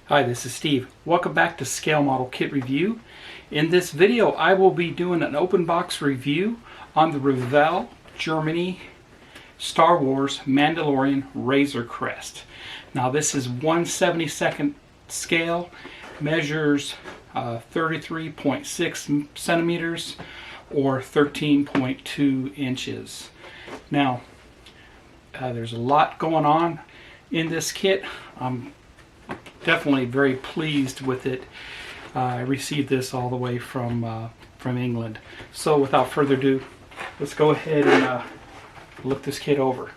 Hi, this is Steve. Welcome back to Scale Model Kit Review. In this video, I will be doing an open box review on the Revell Germany Star Wars Mandalorian Razor Crest. Now this is 1/72nd scale, measures 33.6 centimeters or 13.2 inches. Now, there's a lot going on in this kit. I'm definitely very pleased with it. I received this all the way from England. So without further ado, let's go ahead and look this kit over.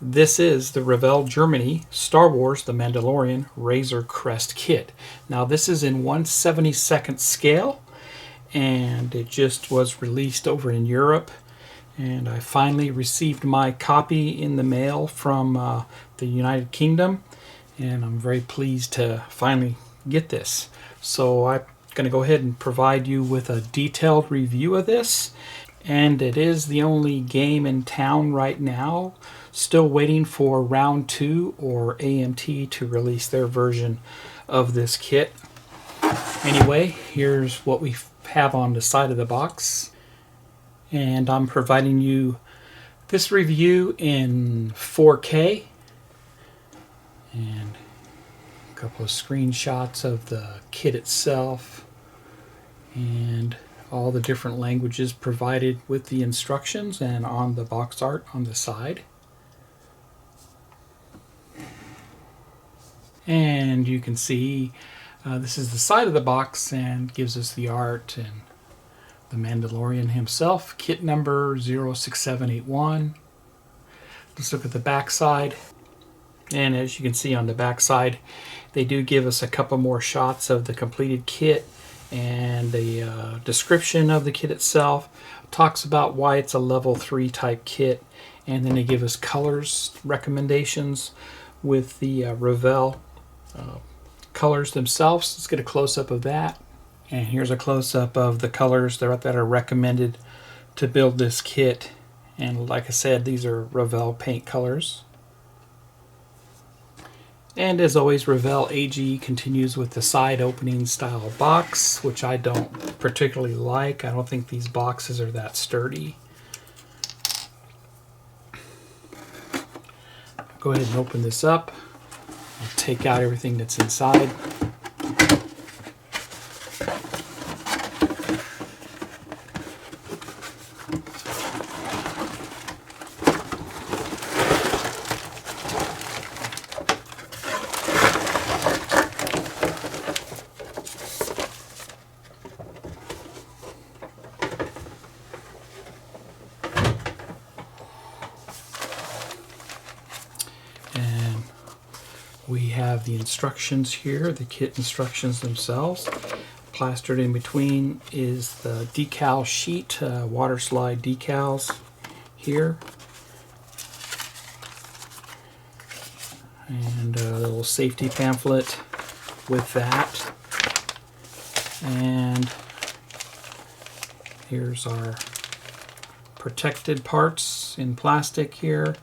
This is the Revell Germany Star Wars The Mandalorian Razor Crest kit. Now this is in 1/72nd scale, and it just was released over in Europe, and I finally received my copy in the mail from the United Kingdom, and I'm very pleased to finally get this. So I'm going to go ahead and provide you with a detailed review of this, and it is the only game in town right now. Still waiting for Round 2 or AMT to release their version of this kit. Anyway, here's what we have on the side of the box. And I'm providing you this review in 4K. And a couple of screenshots of the kit itself. And all the different languages provided with the instructions and on the box art on the side. And you can see this is the side of the box and gives us the art and the Mandalorian himself, kit number 06781. Let's look at the back side. And as you can see on the back side, they do give us a couple more shots of the completed kit, and the description of the kit itself talks about why it's a level 3 type kit, and then they give us colors recommendations with the Revell colors themselves. Let's get a close-up of that. And here's a close-up of the colors that are recommended to build this kit. And like I said, these are Revell paint colors. And as always, Revell AG continues with the side opening style box, which I don't particularly like. I don't think these boxes are that sturdy. Go ahead and open this up. I'll take out everything that's inside. We have the instructions here, the kit instructions themselves. Plastered in between is the decal sheet, water slide decals here. And a little safety pamphlet with that. And here's our protected parts in plastic here.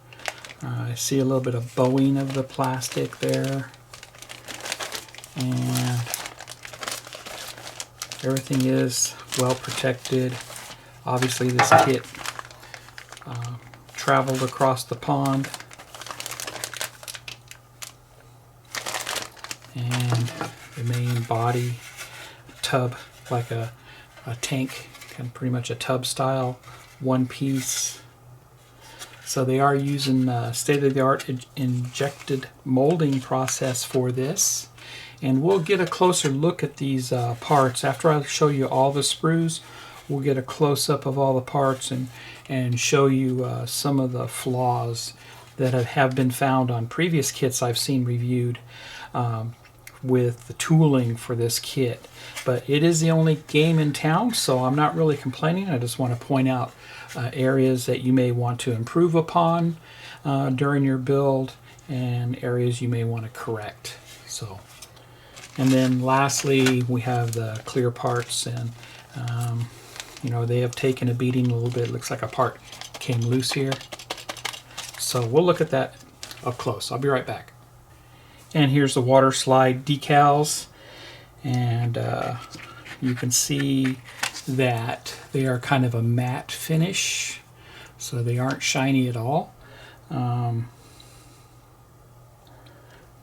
I see a little bit of bowing of the plastic there, and everything is well protected. Obviously this kit traveled across the pond, and the main body tub, like a tank, kind of pretty much a tub style, one piece. So they are using state-of-the-art injected molding process for this. And we'll get a closer look at these parts. After I show you all the sprues, we'll get a close-up of all the parts and show you some of the flaws that have been found on previous kits I've seen reviewed with the tooling for this kit. But it is the only game in town, so I'm not really complaining. I just want to point out areas that you may want to improve upon during your build, and areas you may want to correct. So And then lastly, we have the clear parts, and you know, they have taken a beating a little bit. It looks like a part came loose here. So we'll look at that up close. I'll be right back. And here's the water slide decals, and you can see that they are kind of a matte finish, so they aren't shiny at all.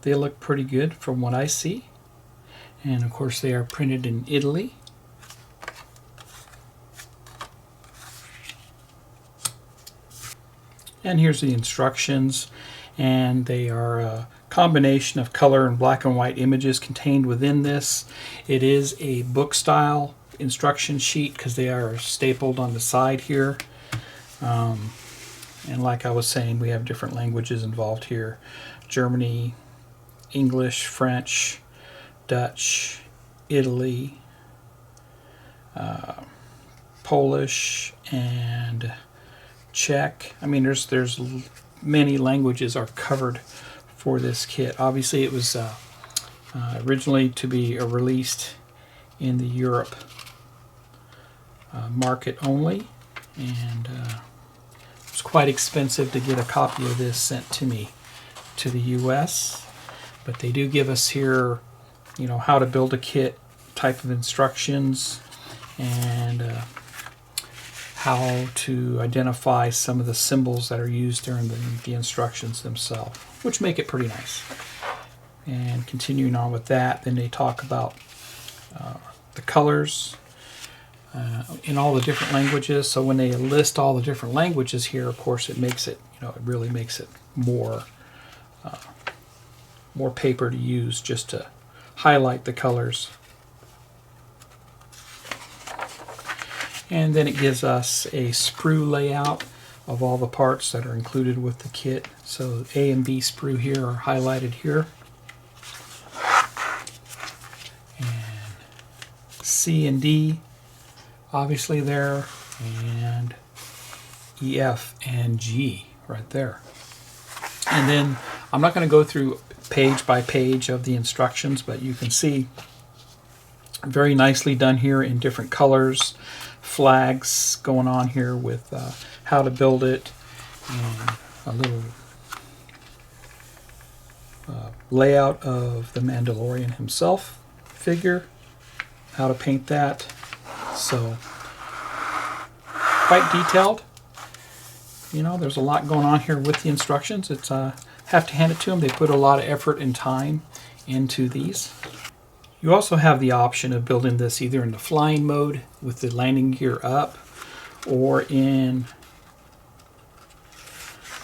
They look pretty good from what I see, and of course they are printed in Italy. And here's the instructions, and they are a combination of color and black and white images contained within this. It is a book style instruction sheet because they are stapled on the side here. And like I was saying, we have different languages involved here: Germany, English, French, Dutch, Italy, Polish, and Czech. I mean, there's many languages are covered for this kit. Obviously, it was originally to be released in the Europe market only, and it was quite expensive to get a copy of this sent to me to the US. But they do give us here, you know, how to build a kit type of instructions, and how to identify some of the symbols that are used during the instructions themselves, which make it pretty nice. And continuing on with that, then they talk about the colors in all the different languages. So when they list all the different languages here, of course, it makes it, you know, it really makes it more paper to use just to highlight the colors. And then it gives us a sprue layout of all the parts that are included with the kit. So A and B sprue here are highlighted here. And C and D obviously there, and E, F, and G right there. And then I'm not going to go through page by page of the instructions, but you can see very nicely done here in different colors, flags going on here with how to build it, and a little layout of the Mandalorian himself figure, how to paint that. So quite detailed. You know, there's a lot going on here with the instructions. It's have to hand it to them. They put a lot of effort and time into these. You also have the option of building this either in the flying mode with the landing gear up, or in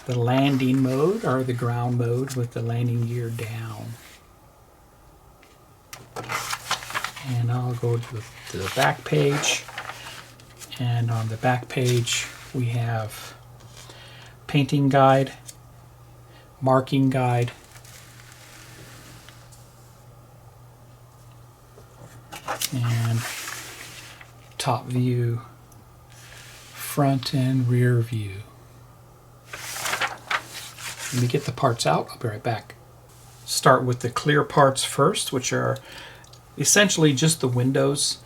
the landing mode or the ground mode with the landing gear down. And I'll go to the back page, and on the back page we have painting guide, marking guide, and top view, front and rear view. Let me get the parts out. I'll be right back. Start with the clear parts first, which are essentially just the windows.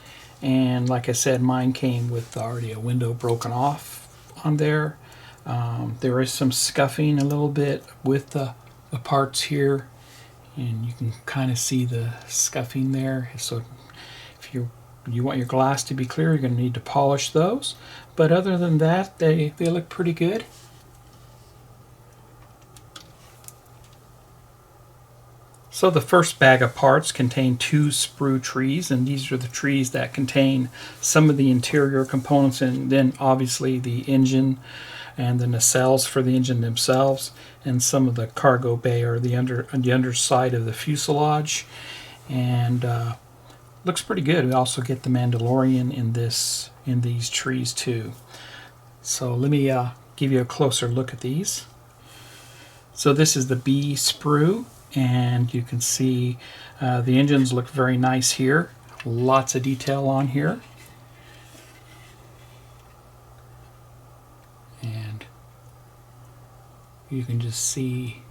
And like I said, mine came with already a window broken off on there. There is some scuffing a little bit with the parts here, and you can kind of see the scuffing there. So if you want your glass to be clear, you're going to need to polish those. But other than that, they look pretty good. So the first bag of parts contain 2 sprue trees, and these are the trees that contain some of the interior components, and then obviously the engine and the nacelles for the engine themselves, and some of the cargo bay or the underside of the fuselage. And looks pretty good. We also get the Mandalorian in these trees too. So let me give you a closer look at these. So this is the B sprue, and you can see the engines look very nice here. Lots of detail on here. And you can just see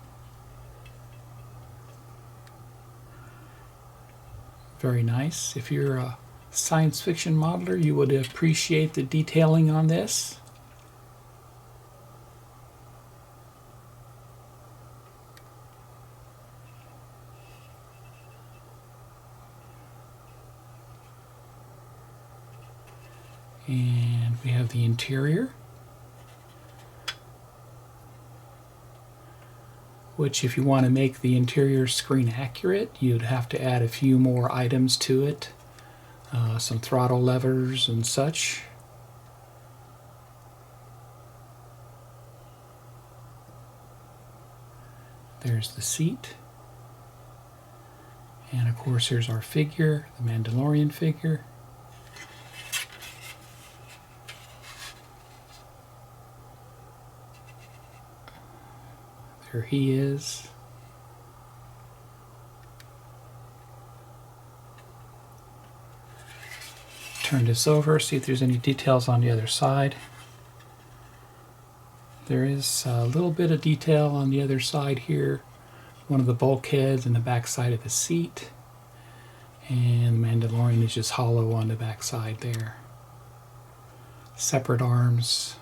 Very nice. If you're a science fiction modeler, you would appreciate the detailing on this. And we have the interior, which if you want to make the interior screen accurate, you'd have to add a few more items to it, some throttle levers and such. There's the seat. And of course here's our figure, the Mandalorian figure. There he is. Turn this over, see if there's any details on the other side. There is a little bit of detail on the other side here. One of the bulkheads and the back side of the seat. And the Mandalorian is just hollow on the back side there. Separate arms.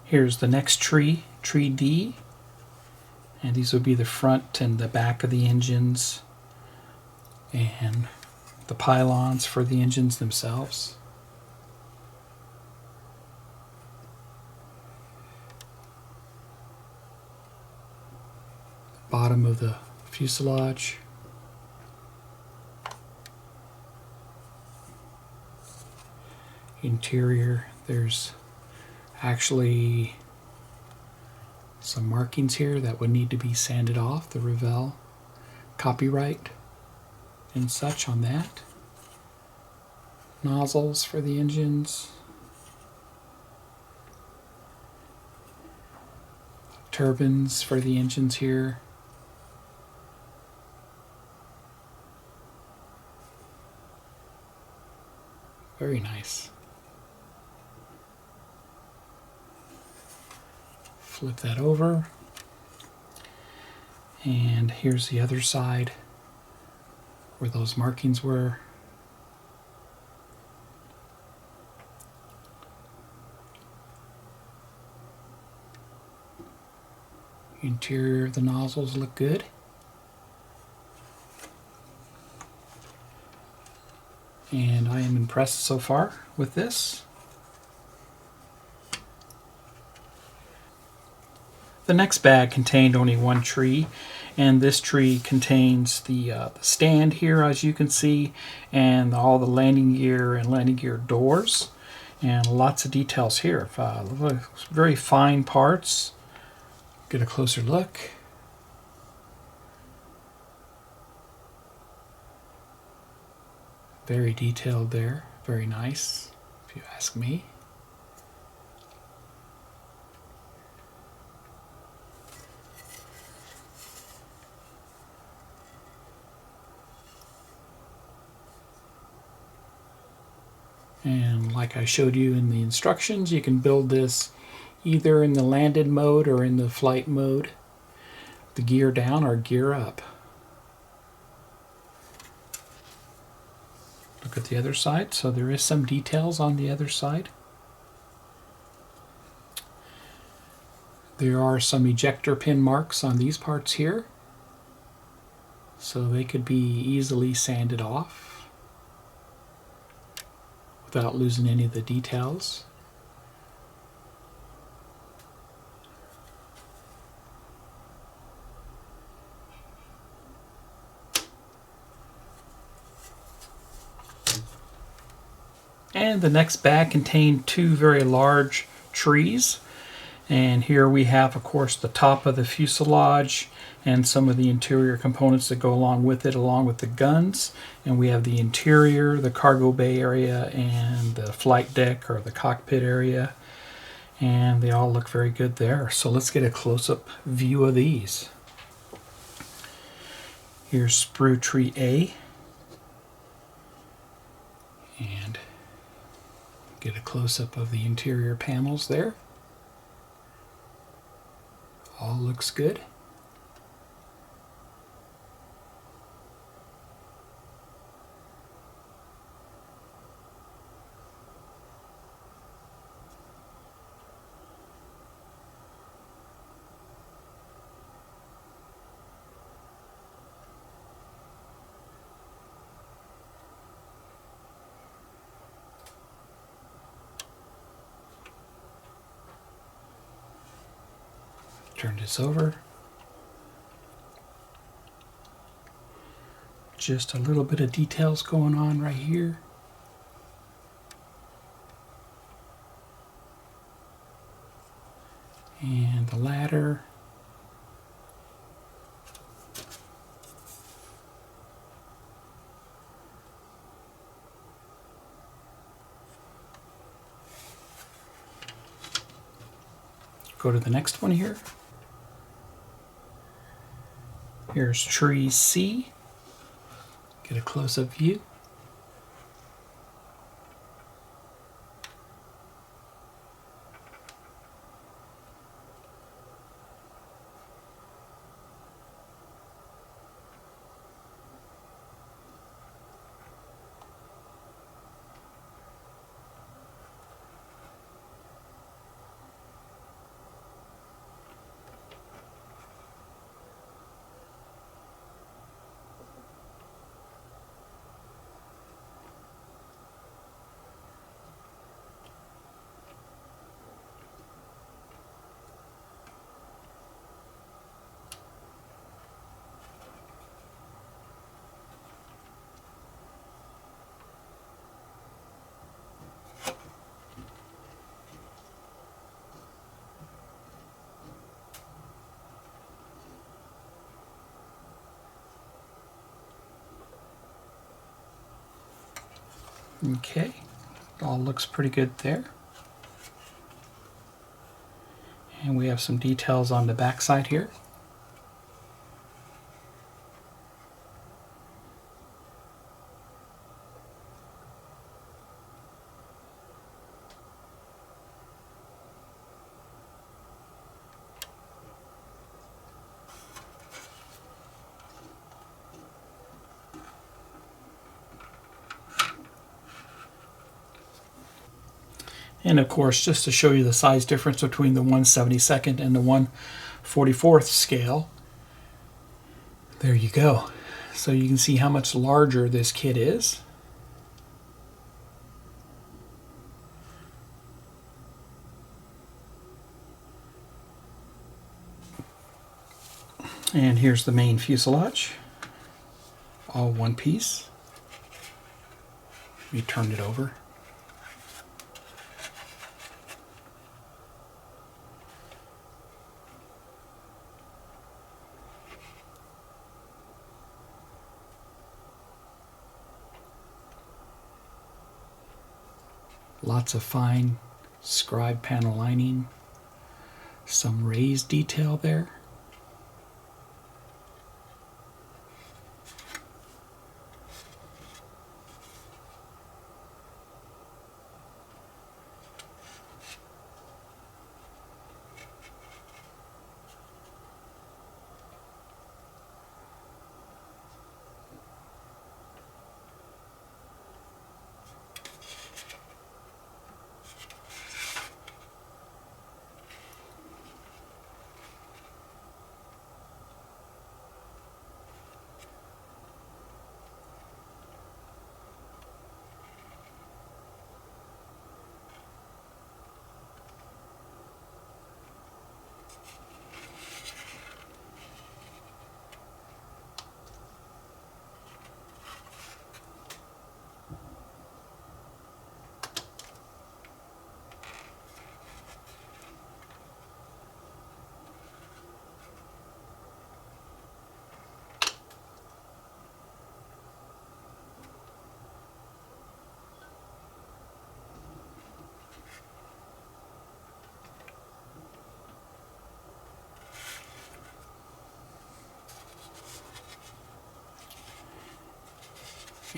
Here's the next tree, tree D. And these would be the front and the back of the engines and the pylons for the engines themselves. Bottom of the fuselage. Interior, there's actually some markings here that would need to be sanded off, the Revell copyright and such on that. Nozzles for the engines. Turbines for the engines here. Very nice. Flip that over. And here's the other side where those markings were. Interior of the nozzles look good. And I am impressed so far with this. The next bag contained only one tree, and this tree contains the stand here, as you can see, and all the landing gear and landing gear doors, and lots of details here. Very fine parts. Get a closer look. Very detailed there. Very nice, if you ask me. And like I showed you in the instructions, you can build this either in the landed mode or in the flight mode. The gear down or gear up. Look at the other side. So there is some details on the other side. There are some ejector pin marks on these parts here. So they could be easily sanded off without losing any of the details. And the next bag contained two very large trees. And here we have, of course, the top of the fuselage and some of the interior components that go along with it, along with the guns. And we have the interior, the cargo bay area, and the flight deck or the cockpit area. And they all look very good there. So let's get a close-up view of these. Here's sprue tree A. And get a close-up of the interior panels there. All looks good. Turn this over. Just a little bit of details going on right here. And the ladder. Go to the next one here. Here's tree C. Get a close-up view. Okay, all looks pretty good there. And we have some details on the back side here. And of course, just to show you the size difference between the 1/72 and the 1/44 scale, there you go. So you can see how much larger this kit is. And here's the main fuselage, all one piece. We turned it over. Lots of fine scribe panel lining, some raised detail there.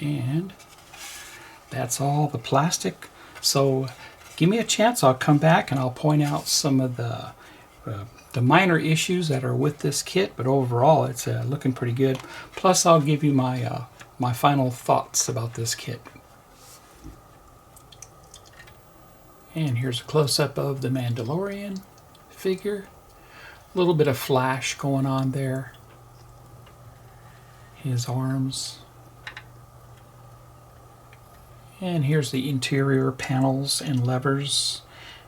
And that's all the plastic. So give me a chance, I'll come back and I'll point out some of the the minor issues that are with this kit, but overall it's looking pretty good. Plus I'll give you my my final thoughts about this kit. And here's a close-up of the Mandalorian figure. A little bit of flash going on there. His arms. And here's the interior panels and levers.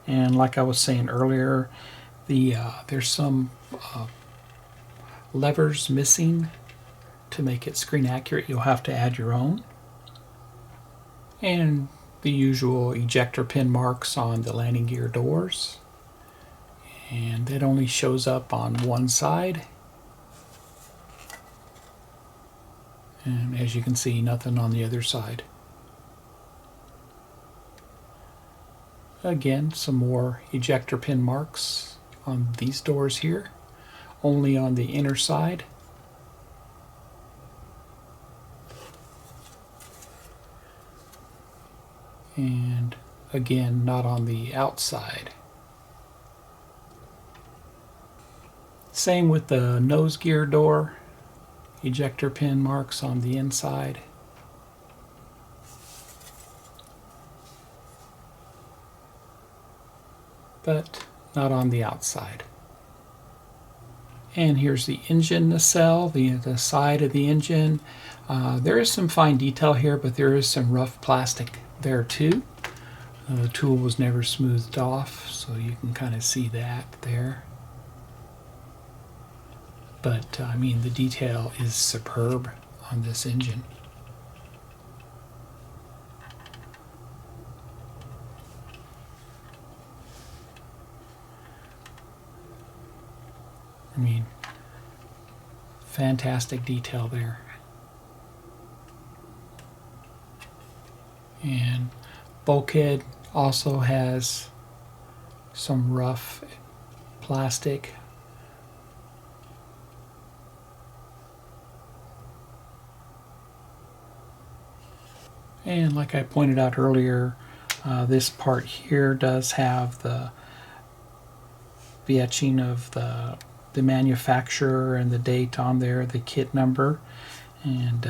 And like I was saying earlier, there's some levers missing to make it screen accurate. You'll have to add your own. And the usual ejector pin marks on the landing gear doors. And that only shows up on one side. And as you can see, nothing on the other side. Again, some more ejector pin marks on these doors here, only on the inner side. And again, not on the outside. Same with the nose gear door, ejector pin marks on the inside. But not on the outside. And here's the engine nacelle, the side of the engine. There is some fine detail here, but there is some rough plastic there too. The tool was never smoothed off, so you can kind of see that there. But I mean, the detail is superb on this engine. I mean, fantastic detail there. And bulkhead also has some rough plastic. And like I pointed out earlier, this part here does have the etching of the manufacturer and the date on there, the kit number, and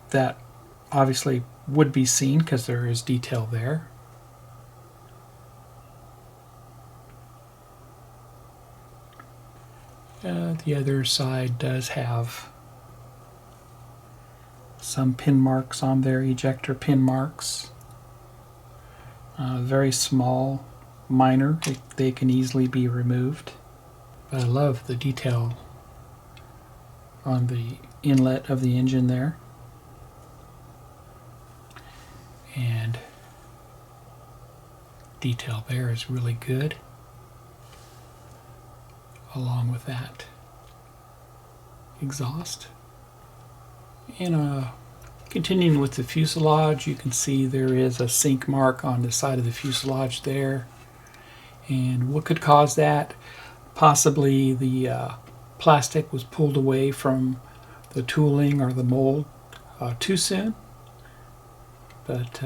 that obviously would be seen because there is detail there. The other side does have some pin marks on there, ejector pin marks. Very small, minor, they can easily be removed. But I love the detail on the inlet of the engine there. And detail there is really good, along with that exhaust. And continuing with the fuselage, you can see there is a sink mark on the side of the fuselage there. And what could cause that? Possibly the plastic was pulled away from the tooling or the mold too soon. But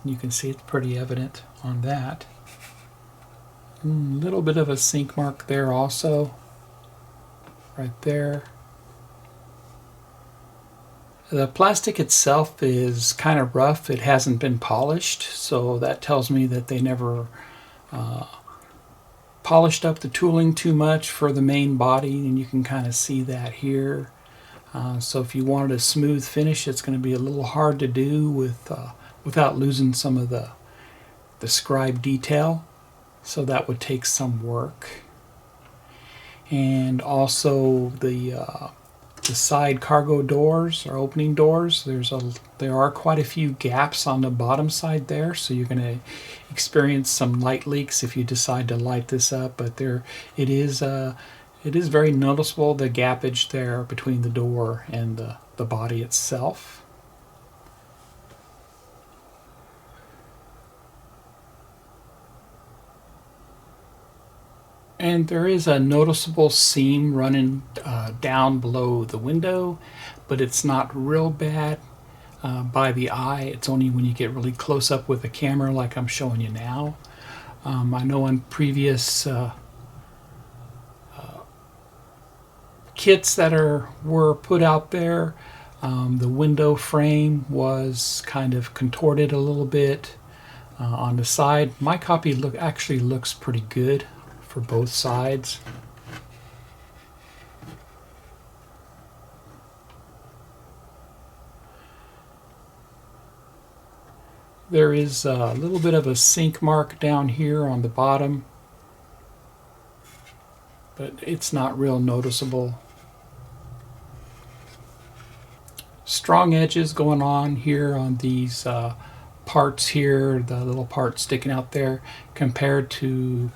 you can see it's pretty evident on that. A little bit of a sink mark there also, right there. The plastic itself is kind of rough. It hasn't been polished, so that tells me that they never polished up the tooling too much for the main body, and you can kind of see that here. So if you wanted a smooth finish, it's going to be a little hard to do without losing some of the scribe detail. So that would take some work. And also the side cargo doors or opening doors, there are quite a few gaps on the bottom side there, so you're going to experience some light leaks if you decide to light this up. But it is very noticeable, the gapage there between the door and the body itself. And there is a noticeable seam running down below the window, but it's not real bad by the eye. It's only when you get really close up with the camera like I'm showing you now. I know in previous kits that were put out there. The window frame was kind of contorted a little bit on the side. My copy actually looks pretty good for both sides. There is a little bit of a sink mark down here on the bottom, but it's not real noticeable. Strong edges going on here on these parts here, the little part sticking out there, compared to,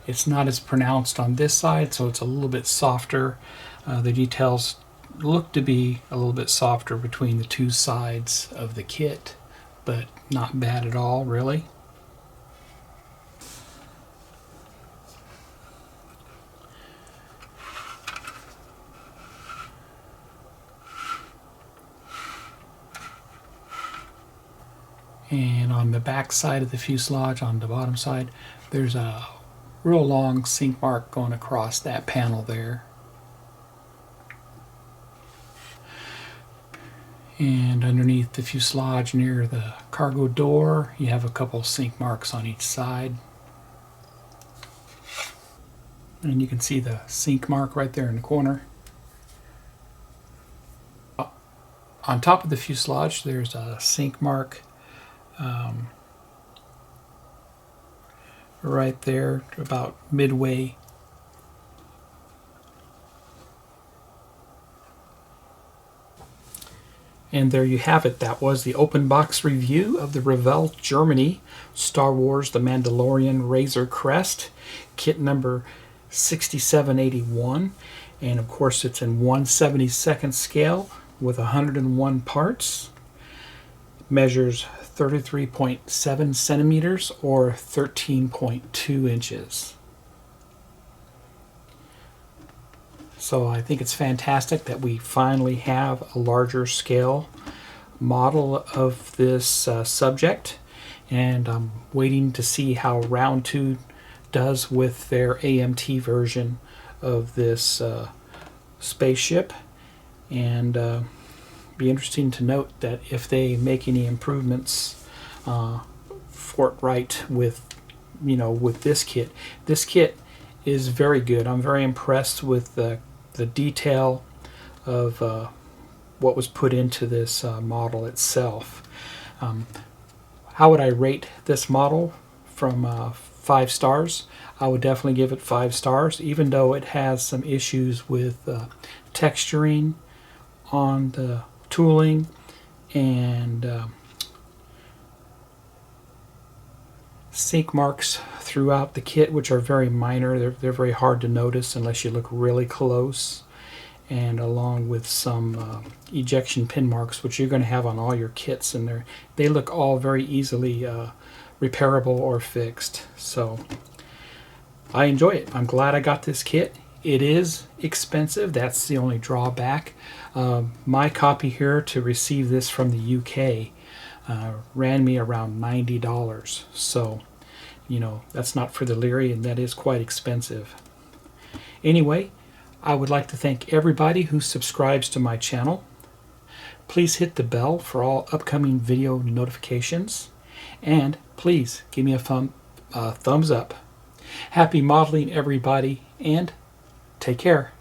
it's not as pronounced on this side, so it's a little bit softer. The details look to be a little bit softer between the two sides of the kit, but not bad at all, really. And on the back side of the fuselage, on the bottom side, there's a real long sink mark going across that panel there. And underneath the fuselage near the cargo door, you have a couple sink marks on each side. And you can see the sink mark right there in the corner. On top of the fuselage, there's a sink mark right there, about midway. And there you have it. That was the open box review of the Revell Germany Star Wars The Mandalorian Razor Crest, kit number 6781. And of course it's in 1/72 scale with 101 parts. Measures 33.7 centimeters or 13.2 inches. So I think it's fantastic that we finally have a larger scale model of this subject, and I'm waiting to see how Round 2 does with their AMT version of this spaceship, and be interesting to note that if they make any improvements forthright with this kit. This kit is very good. I'm very impressed with the detail of what was put into this model itself. How would I rate this model from 5 stars? I would definitely give it 5 stars, even though it has some issues with texturing on the tooling and sink marks throughout the kit, which are very minor. They're very hard to notice unless you look really close, and along with some ejection pin marks, which you're going to have on all your kits, and they look all very easily repairable or fixed. So I enjoy it. I'm glad I got this kit. It is expensive. That's the only drawback. My copy here to receive this from the UK ran me around $90. So, that's not for the leery, and that is quite expensive. Anyway, I would like to thank everybody who subscribes to my channel. Please hit the bell for all upcoming video notifications. And please give me a thumbs up. Happy modeling, everybody, and take care.